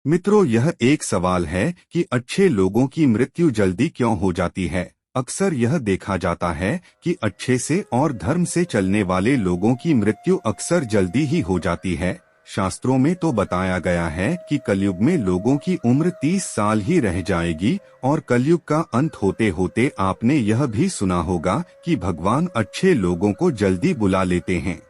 मित्रों, यह एक सवाल है कि अच्छे लोगों की मृत्यु जल्दी क्यों हो जाती है। अक्सर यह देखा जाता है कि अच्छे से और धर्म से चलने वाले लोगों की मृत्यु अक्सर जल्दी ही हो जाती है। शास्त्रों में तो बताया गया है कि कलयुग में लोगों की उम्र 30 साल ही रह जाएगी और कलयुग का अंत होते होते आपने यह भी सुना होगा कि भगवान अच्छे लोगों को जल्दी बुला लेते हैं।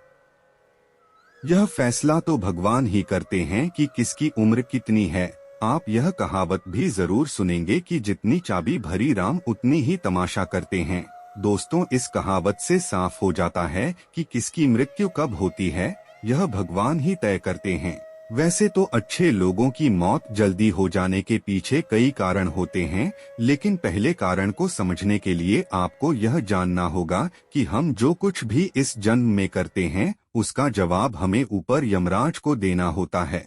यह फैसला तो भगवान ही करते हैं कि किसकी उम्र कितनी है। आप यह कहावत भी जरूर सुनेंगे कि जितनी चाबी भरी राम उतनी ही तमाशा करते हैं। दोस्तों, इस कहावत से साफ हो जाता है कि किसकी मृत्यु कब होती है, यह भगवान ही तय करते हैं। वैसे तो अच्छे लोगों की मौत जल्दी हो जाने के पीछे कई कारण होते हैं, लेकिन पहले कारण को समझने के लिए आपको यह जानना होगा कि हम जो कुछ भी इस जन्म में करते हैं उसका जवाब हमें ऊपर यमराज को देना होता है।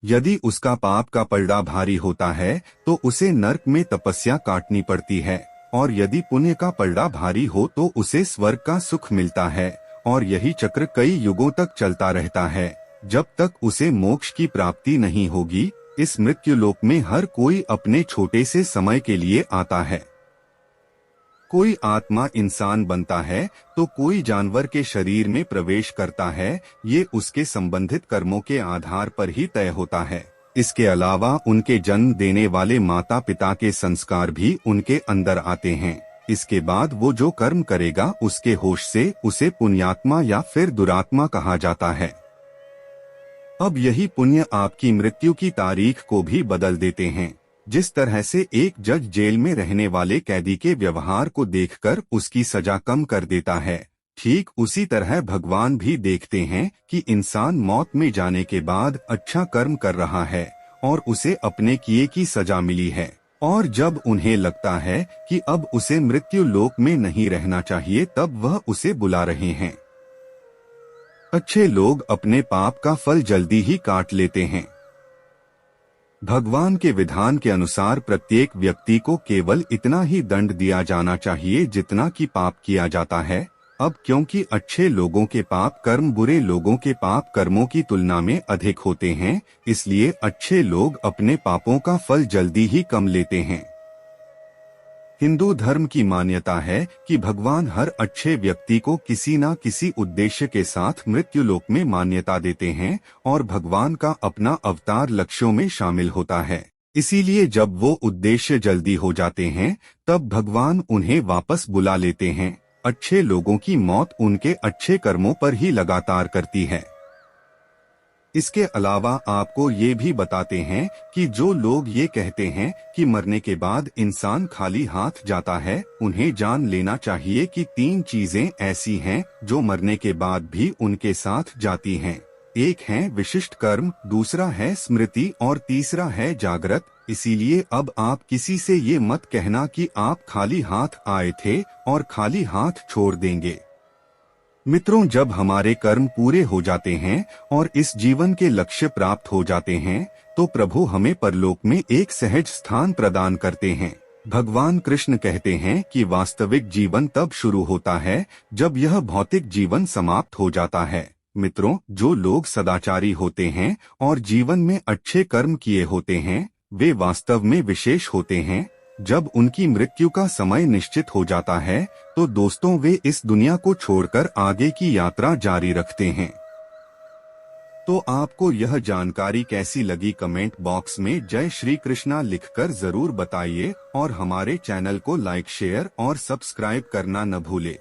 यदि उसका पाप का पलड़ा भारी होता है तो उसे नरक में तपस्या काटनी पड़ती है, और यदि पुण्य का पलड़ा भारी हो तो उसे स्वर्ग का सुख मिलता है। और यही चक्र कई युगों तक चलता रहता है, जब तक उसे मोक्ष की प्राप्ति नहीं होगी। इस मृत्यु लोक में हर कोई अपने छोटे से समय के लिए आता है। कोई आत्मा इंसान बनता है तो कोई जानवर के शरीर में प्रवेश करता है। ये उसके संबंधित कर्मों के आधार पर ही तय होता है। इसके अलावा उनके जन्म देने वाले माता पिता के संस्कार भी उनके अंदर आते हैं। इसके बाद वो जो कर्म करेगा उसके होश से उसे पुण्यात्मा या फिर दुरात्मा कहा जाता है। अब यही पुण्य आपकी मृत्यु की तारीख को भी बदल देते हैं। जिस तरह से एक जज जेल में रहने वाले कैदी के व्यवहार को देखकर उसकी सजा कम कर देता है, ठीक उसी तरह भगवान भी देखते हैं कि इंसान मौत में जाने के बाद अच्छा कर्म कर रहा है और उसे अपने किए की सजा मिली है। और जब उन्हें लगता है कि अब उसे मृत्यु लोक में नहीं रहना चाहिए, तब वह उसे बुला रहे हैं। अच्छे लोग अपने पाप का फल जल्दी ही काट लेते हैं। भगवान के विधान के अनुसार प्रत्येक व्यक्ति को केवल इतना ही दंड दिया जाना चाहिए जितना कि पाप किया जाता है। अब क्योंकि अच्छे लोगों के पाप कर्म बुरे लोगों के पाप कर्मों की तुलना में अधिक होते हैं, इसलिए अच्छे लोग अपने पापों का फल जल्दी ही कम लेते हैं। हिंदू धर्म की मान्यता है कि भगवान हर अच्छे व्यक्ति को किसी न किसी उद्देश्य के साथ मृत्यु लोक में मान्यता देते हैं और भगवान का अपना अवतार लक्ष्यों में शामिल होता है। इसीलिए जब वो उद्देश्य जल्दी हो जाते हैं तब भगवान उन्हें वापस बुला लेते हैं। अच्छे लोगों की मौत उनके अच्छे कर्मों पर ही लगातार करती है। इसके अलावा आपको ये भी बताते हैं कि जो लोग ये कहते हैं कि मरने के बाद इंसान खाली हाथ जाता है, उन्हें जान लेना चाहिए कि 3 चीजें ऐसी हैं जो मरने के बाद भी उनके साथ जाती हैं। एक है विशिष्ट कर्म, दूसरा है स्मृति और तीसरा है जागृत। इसीलिए अब आप किसी से ये मत कहना कि आप खाली हाथ आए थे और खाली हाथ छोड़ देंगे। मित्रों, जब हमारे कर्म पूरे हो जाते हैं और इस जीवन के लक्ष्य प्राप्त हो जाते हैं तो प्रभु हमें परलोक में एक सहज स्थान प्रदान करते हैं। भगवान कृष्ण कहते हैं कि वास्तविक जीवन तब शुरू होता है जब यह भौतिक जीवन समाप्त हो जाता है। मित्रों, जो लोग सदाचारी होते हैं और जीवन में अच्छे कर्म किए होते हैं, वे वास्तव में विशेष होते हैं। जब उनकी मृत्यु का समय निश्चित हो जाता है तो दोस्तों, वे इस दुनिया को छोड़कर आगे की यात्रा जारी रखते हैं। तो आपको यह जानकारी कैसी लगी, कमेंट बॉक्स में जय श्री कृष्णा लिखकर जरूर बताइए और हमारे चैनल को लाइक, शेयर और सब्सक्राइब करना न भूले।